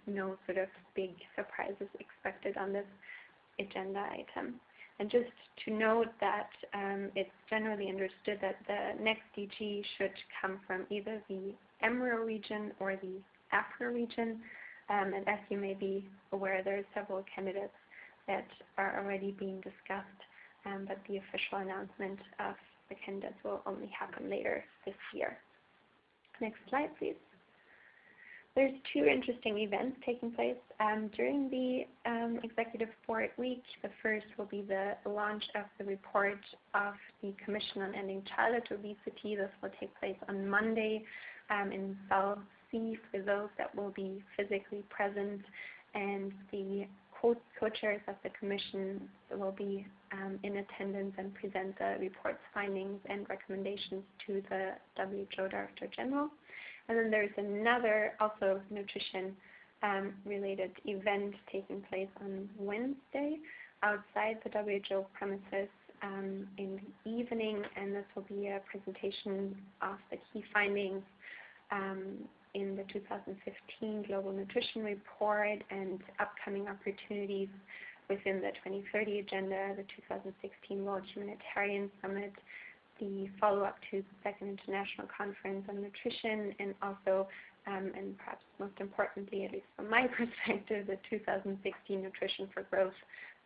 no sort of big surprises expected on this agenda item. And just to note that it's generally understood that the next DG should come from either the EMRO region or the AFRA region. And as you may be aware, there are several candidates that are already being discussed, but the official announcement of the candidates will only happen later this year. Next slide, please. There's 2 interesting events taking place during the Executive Board week. The first will be the launch of the report of the Commission on Ending Childhood Obesity. This will take place on Monday in Cell C for those that will be physically present, and the co-chairs of the Commission will be in attendance and present the report's findings and recommendations to the WHO Director General. And then there's another also nutrition related event taking place on Wednesday outside the WHO premises in the evening, and this will be a presentation of the key findings in the 2015 Global Nutrition Report and upcoming opportunities within the 2030 Agenda, the 2016 World Humanitarian Summit, the follow-up to the 2nd International Conference on Nutrition, and also, and perhaps most importantly, at least from my perspective, the 2016 Nutrition for Growth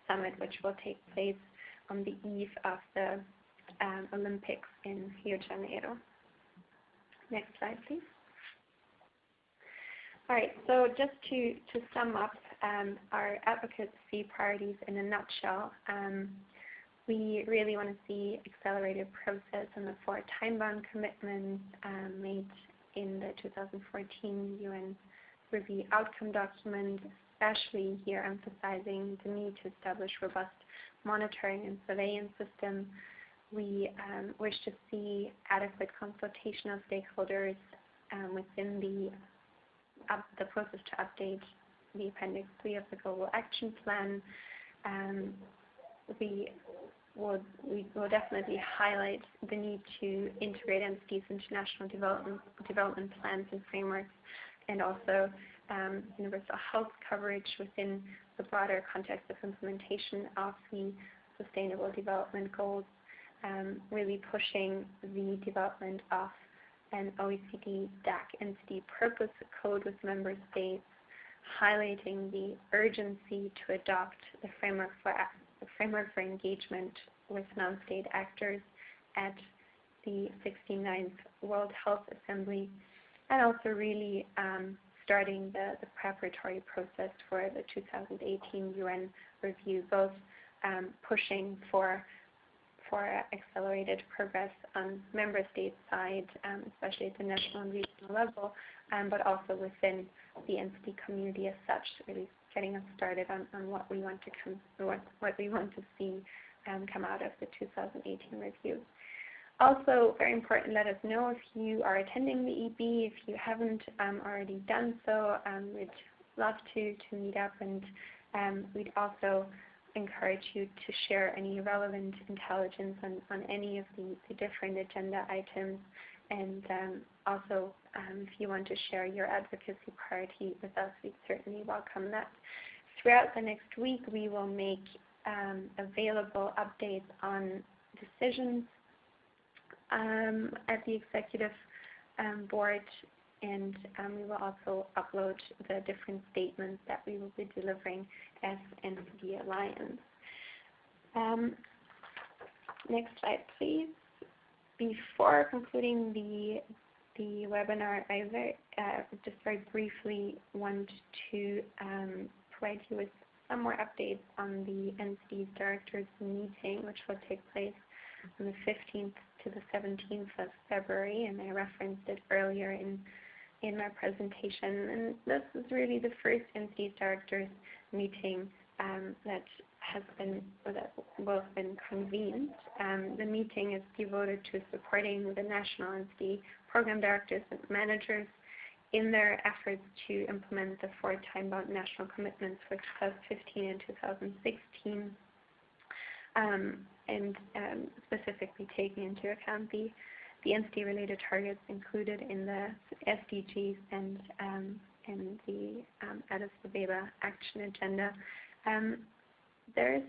Summit, which will take place on the eve of the Olympics in Rio de Janeiro. Next slide, please. All right, so just to sum up our advocacy priorities in a nutshell, we really want to see accelerated process on the 4 time-bound commitments made in the 2014 UN Review Outcome Document, especially here emphasizing the need to establish robust monitoring and surveillance system. We wish to see adequate consultation of stakeholders within the process to update the Appendix 3 of the Global Action Plan. We will definitely highlight the need to integrate NCD's international development plans and frameworks, and also universal health coverage within the broader context of implementation of the Sustainable Development Goals, really pushing the development of an OECD DAC NCD purpose code with member states, highlighting the urgency to adopt the framework for engagement with non-state actors at the 69th World Health Assembly, and also really starting the preparatory process for the 2018 UN review, both pushing for accelerated progress on member state side, especially at the national and regional level, but also within the NCD community as such, really getting us started on what we want to see come out of the 2018 review. Also, very important, let us know if you are attending the EB. If you haven't already done so, we'd love to meet up and We'd also encourage you to share any relevant intelligence on any of the different agenda items. And also, if you want to share your advocacy priority with us, we'd certainly welcome that. Throughout the next week, we will make available updates on decisions at the executive board, and we will also upload the different statements that we will be delivering as NCD Alliance. Next slide, please. Before concluding the webinar, I just very briefly want to provide you with some more updates on the NCD Directors Meeting, which will take place on the 15th to the 17th of February, and I referenced it earlier in my presentation. And this is really the first NCD Directors Meeting that will have been convened. The meeting is devoted to supporting the national NCD program directors and managers in their efforts to implement the 4 time-bound national commitments for 2015 and 2016, and specifically taking into account the NCD-related targets included in the SDGs and the Addis Ababa Action Agenda. There is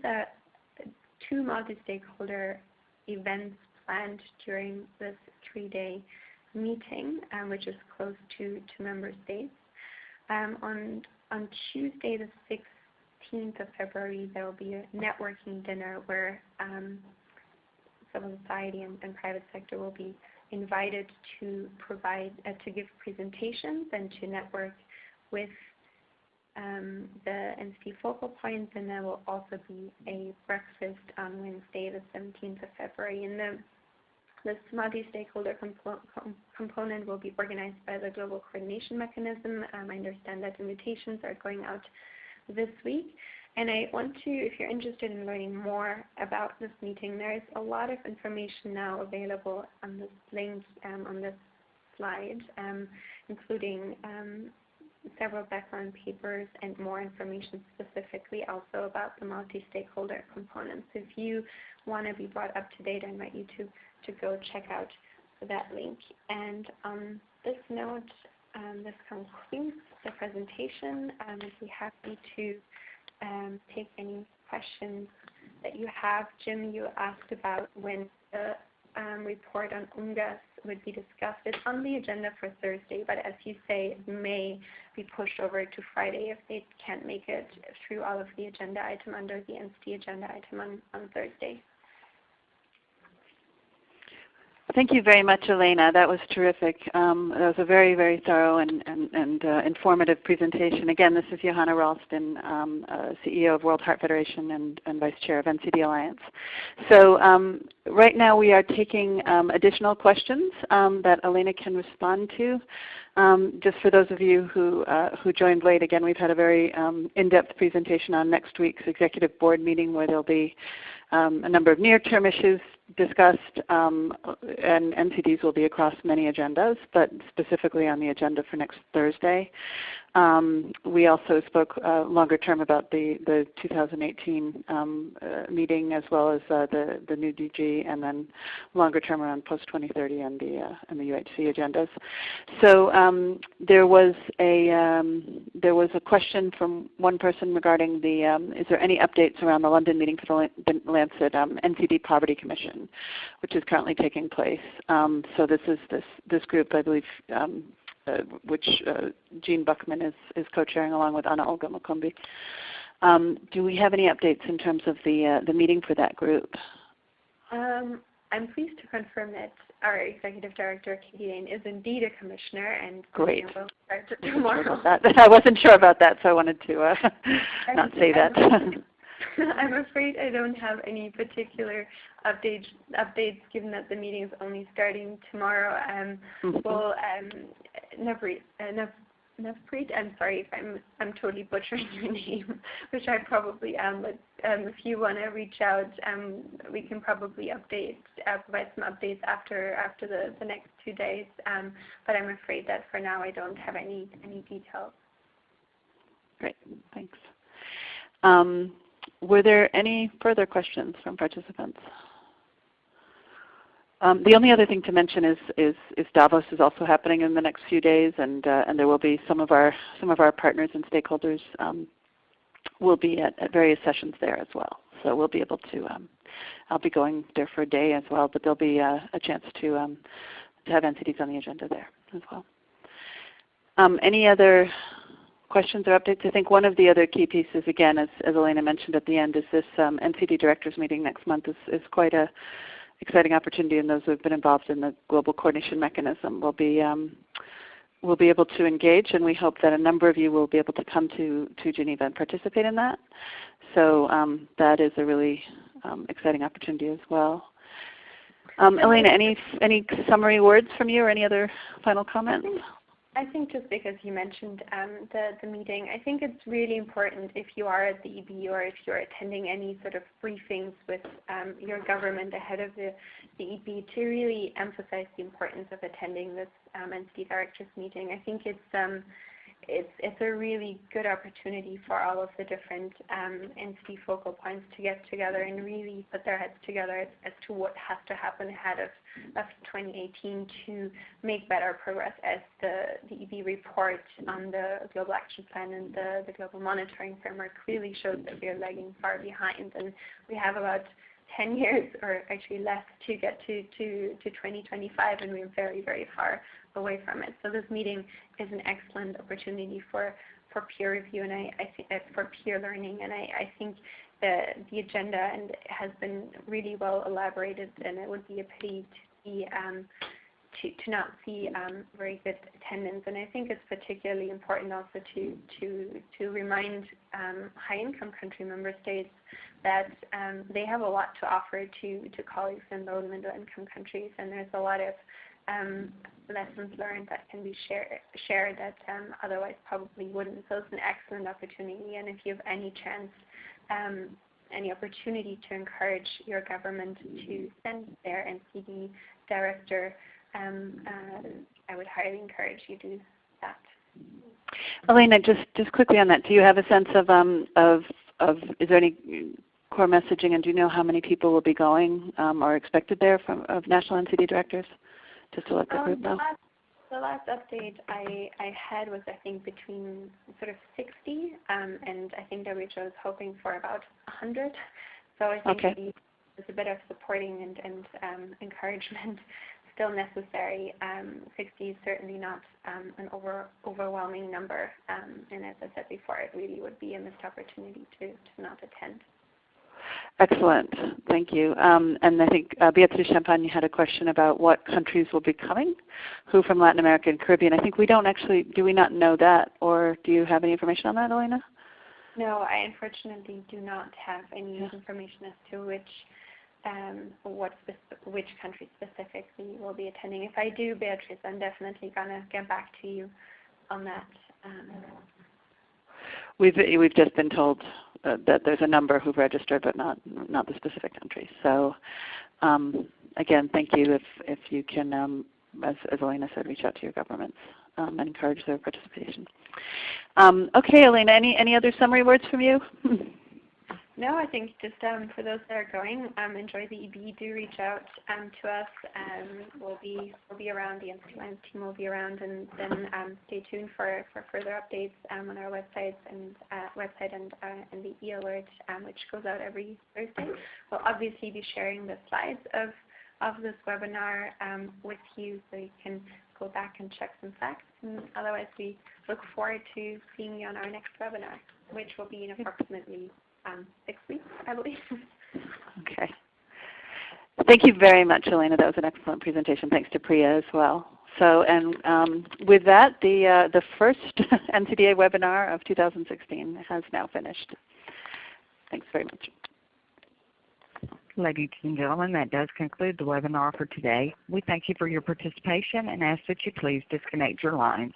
2 multi-stakeholder events planned during this 3-day meeting, which is close to member states. On Tuesday, the 16th of February, there will be a networking dinner where civil society and private sector will be invited to give presentations and to network with the NCD focal points, and there will also be a breakfast on Wednesday, the 17th of February. And this multi-stakeholder component will be organized by the Global Coordination Mechanism. I understand that invitations are going out this week. And I want to, if you're interested in learning more about this meeting, there is a lot of information now available on this link on this slide, including several background papers and more information specifically also about the multi-stakeholder components. If you want to be brought up to date, I invite you to go check out that link. And on this note, this concludes the presentation. I'd be happy to take any questions that you have. Jim, you asked about when the report on UNGAS would be discussed. It's on the agenda for Thursday, but as you say, it may be pushed over to Friday if they can't make it through all of the agenda item under the NCD agenda item on Thursday. Thank you very much, Alena. That was terrific. That was a very, very thorough and informative presentation. Again, this is Johanna Ralston, CEO of World Heart Federation and Vice Chair of NCD Alliance. So right now we are taking additional questions that Alena can respond to. Just for those of you who joined late, again, we've had a very in-depth presentation on next week's executive board meeting where there will be a number of near-term issues discussed, and NCDs will be across many agendas, but specifically on the agenda for next Thursday. We also spoke longer term about the 2018 meeting, as well as the new DG, and then longer term around post-2030 and the UHC agendas. So there was a question from one person regarding is there any updates around the London meeting for the Lancet NCD Poverty Commission, which is currently taking place. So this is this group, I believe, which Jean Buckman is co-chairing along with Anna Olga Mukumbi. Do we have any updates in terms of the meeting for that group? I'm pleased to confirm that our Executive Director, Katie Dane, is indeed a commissioner, and great. Will start tomorrow. I wasn't sure about that, so I wanted to not say that. I'm afraid I don't have any particular updates given that the meeting is only starting tomorrow. Well, Navpreet, I'm sorry if I'm totally butchering your name, which I probably am, but if you want to reach out, we can probably provide some updates after the next 2 days, but I'm afraid that for now I don't have any details. Great, thanks. Were there any further questions from participants? The only other thing to mention is Davos is also happening in the next few days, and there will be some of our partners and stakeholders will be at various sessions there as well. So we'll be able to. I'll be going there for a day as well, but there'll be a chance to have NCDs on the agenda there as well. Any other questions or updates? I think one of the other key pieces, again, as Alena mentioned at the end, is this NCD Directors Meeting next month is quite a exciting opportunity, and those who have been involved in the global coordination mechanism will be able to engage, and we hope that a number of you will be able to come to Geneva and participate in that. So that is a really exciting opportunity as well. Alena, any summary words from you or any other final comments? I think just because you mentioned the meeting, I think it's really important if you are at the EB or if you're attending any sort of briefings with your government ahead of the EB to really emphasize the importance of attending this NCD Directors Meeting. I think it's a really good opportunity for all of the different NCD focal points to get together and really put their heads together as to what has to happen ahead of 2018 to make better progress, as the EB report on the Global Action Plan and the Global Monitoring Framework really shows that we are lagging far behind, and we have about 10 years, or actually less, to get to 2025, and we're very, very far away from it. So this meeting is an excellent opportunity for peer review, and I think for peer learning, and I think the agenda and has been really well elaborated, and it would be a pity to not see very good attendance. And I think it's particularly important also to remind high-income country member states that they have a lot to offer to colleagues in low and middle-income countries, and there's a lot of lessons learned that can be shared that otherwise probably wouldn't. So it's an excellent opportunity, and if you have any chance, any opportunity to encourage your government to send their NCD director, I would highly encourage you to do that. Alena, just quickly on that, do you have a sense of is there any core messaging, and do you know how many people will be going or expected there of national NCD directors? Just to let the group know. The last update I had was, I think, between sort of 60, and I think WHO was hoping for about 100. So I think there's a bit of supporting and encouragement still necessary. 60 is certainly not an overwhelming number, and as I said before, it really would be a missed opportunity to not attend. Excellent, thank you. And I think Beatrice Champagne had a question about what countries will be coming, who from Latin America and Caribbean. I think we don't actually, do we not know that, or do you have any information on that, Alena? No, I unfortunately do not have any information as to which country specifically will be attending. If I do, Beatrice, I'm definitely going to get back to you on that. We've just been told that there's a number who've registered, but not the specific country. So again, thank you if you can, as Alena said, reach out to your governments and encourage their participation. Okay, Alena, any other summary words from you? No, I think just for those that are going, enjoy the EB. Do reach out to us. We'll be around. The NCD team will be around, and then stay tuned for further updates on our website and the e-alert, which goes out every Thursday. We'll obviously be sharing the slides of this webinar with you, so you can go back and check some facts. And otherwise, we look forward to seeing you on our next webinar, which will be in approximately 6 weeks, I believe. Okay. Thank you very much, Alena. That was an excellent presentation. Thanks to Priya as well. So, and with that, the first NCDA webinar of 2016 has now finished. Thanks very much. Ladies and gentlemen, that does conclude the webinar for today. We thank you for your participation and ask that you please disconnect your lines.